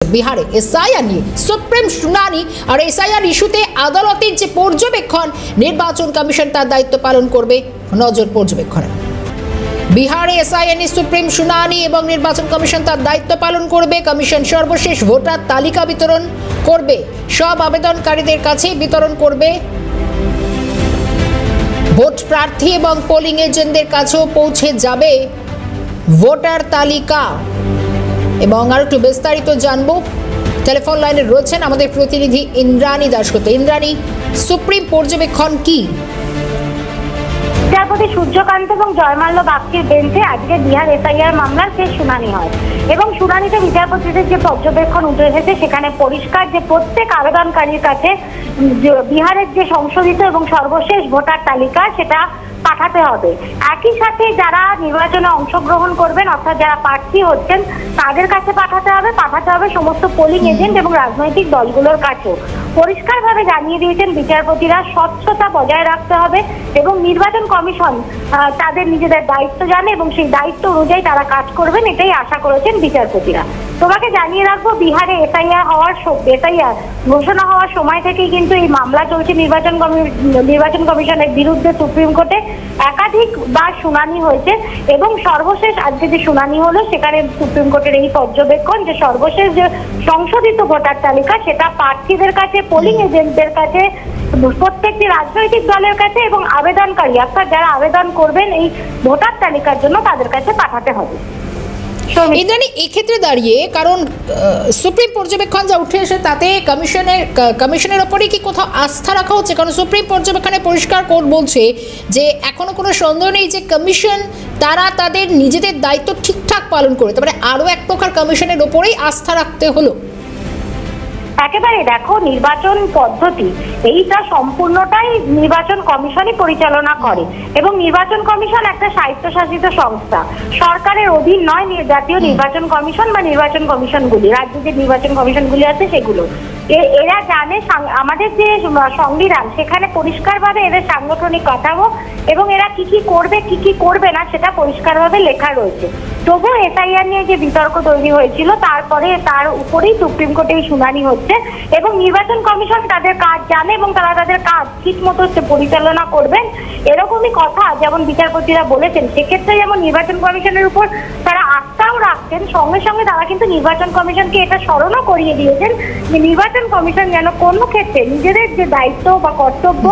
বিহারে এসআইআর নিয়ে সুপ্রিম শুনানি আর এসআইআর ইস্যুতে আদালতের যে পর্যবেক্ষণ নির্বাচন কমিশন তার দায়িত্ব পালন করবে নজর পর্যবেক্ষণে। বিহারে এসআইআর নিয়ে সুপ্রিম শুনানি এবং নির্বাচন কমিশন তার দায়িত্ব পালন করবে। কমিশন সর্বশেষ ভোটার তালিকা বিতরণ করবে, সব আবেদনকারীদের কাছে বিতরণ করবে। ভোট প্রার্থী এবং পোলিং এজেন্টদের কাছেও পৌঁছে যাবে ভোটার তালিকা। এবং আর একটু বিস্তারিত জানবো, টেলিফোন লাইনে রয়েছেন আমাদের প্রতিনিধি ইন্দ্রাণী দাশগুপ্ত। ইন্দ্রাণী, সুপ্রিম পর্যবেক্ষণ কি? বিচারপতি সূর্যকান্ত এবং জয়মাল্য বাগচির বেঞ্চে আজকে বিহার এসআইআর মামলার শেষ শুনানি হয় এবং শুনানিতে বিচারপতিদের যে পর্যবেক্ষণ উঠে এসেছে সেখানে পরিষ্কার যে প্রত্যেক আবেদনকারীর কাছে বিহারের যে সংশোধিত এবং সর্বশেষ ভোটার তালিকা সেটা পাঠাতে হবে। একই সাথে যারা নির্বাচনে অংশগ্রহণ করবেন অর্থাৎ যারা প্রার্থী হচ্ছেন তাদের কাছে পাঠাতে হবে সমস্ত পোলিং এজেন্ট এবং রাজনৈতিক দলগুলোর কাছেও। পরিষ্কারভাবে জানিয়ে দিয়েছেন বিচারপতিরা স্বচ্ছতা বজায় রাখতে হবে এবং নির্বাচন কমিশন তাদের নিজেদের দায়িত্ব জানে এবং সেই দায়িত্ব অনুযায়ী তারা কাজ করবেন, এটাই আশা করেছেন বিচারপতিরা। তোমাকে জানিয়ে রাখবো, বিহারে এসআইআর ঘোষণা হওয়ার সময় থেকেই কিন্তু এই মামলা চলছে নির্বাচন কমিশনের বিরুদ্ধে। সুপ্রিম কোর্টে একাধিকবার শুনানি হয়েছে এবং সর্বশেষ আজকে যে শুনানি হলো সেখানে সুপ্রিম কোর্টের এই পর্যবেক্ষণ যে সর্বশেষ যে সংশোধিত ভোটার তালিকা সেটা প্রার্থীদের কাছে, পোলিং এজেন্টদের কাছে, প্রত্যেকটি রাজনৈতিক দলের কাছে এবং আবেদনকারী অর্থাৎ যারা আবেদন করবেন এই ভোটার তালিকার জন্য তাদের কাছে পাঠাতে হবে। ইন্দ্রাণী, এক্ষেত্রে দাঁড়িয়ে কারণ সুপ্রিম পর্যবেক্ষণ যা উঠে এসে তাতে কমিশনের ওপরে কি কোথাও আস্থা রাখা হচ্ছে? কারণ সুপ্রিম পর্যবেক্ষণে পরিষ্কার কোর্ট বলছে যে এখনো কোনো সন্দেহ নেই যে কমিশন তারা তাদের নিজেদের দায়িত্ব ঠিকঠাক পালন করে, তারপরে আরো এক প্রকার কমিশনের ওপরেই আস্থা রাখতে হলো। একেবারে দেখো, নির্বাচন পদ্ধতি এইটা সম্পূর্ণটাই নির্বাচন কমিশনই পরিচালনা করে এবং নির্বাচন কমিশন একটা স্বায়ত্তশাসিত সংস্থা, সরকারের অধীন নয়। জাতীয় নির্বাচন কমিশন বা নির্বাচন কমিশনগুলি, রাজ্যের যে নির্বাচন কমিশনগুলি আছে সেগুলো এরা জানে আমাদের যে সংবিধান সেখানে পরিষ্কারভাবে এদের সাংগঠনিক কাঠামো এবং এরা কি কি করবে কি কি করবে না সেটা পরিষ্কারভাবে লেখা রয়েছে। তবুও এসআইআর নিয়ে যে বিতর্ক তৈরি হয়েছিল তারপরে তার উপরেই সুপ্রিম কোর্টে শুনানি হচ্ছে এবং নির্বাচন কমিশন তাদের কাজ জানে এবং তারা তাদের কাজ ঠিক মতো পরিচালনা করবেন এরকমই কথা যেমন বিচারপতিরা বলেছেন। সেক্ষেত্রে যেমন নির্বাচন কমিশনের উপর তারা আস্থাও রাখছেন, সঙ্গে সঙ্গে তারা কিন্তু নির্বাচন কমিশনকে এটা স্মরণও করিয়ে দিয়েছেন যে নির্বাচন কমিশন যেন কোনো ক্ষেত্রে নিজেদের যে দায়িত্ব বা কর্তব্য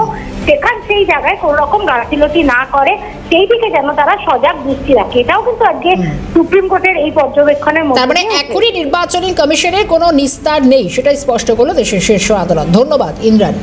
সেই জায়গায় কোন রকম গাফিলতি না করে, সেই দিকে যেন তারা সজাগ দৃষ্টি রাখে। এটাও কিন্তু আজকে সুপ্রিম কোর্টের এই পর্যবেক্ষণের মধ্যে, তার মানে এখনই নির্বাচনী কমিশনের কোনো নিস্তার নেই, সেটাই স্পষ্ট করলো দেশের শীর্ষ আদালত। ধন্যবাদ ইন্দ্রাণী।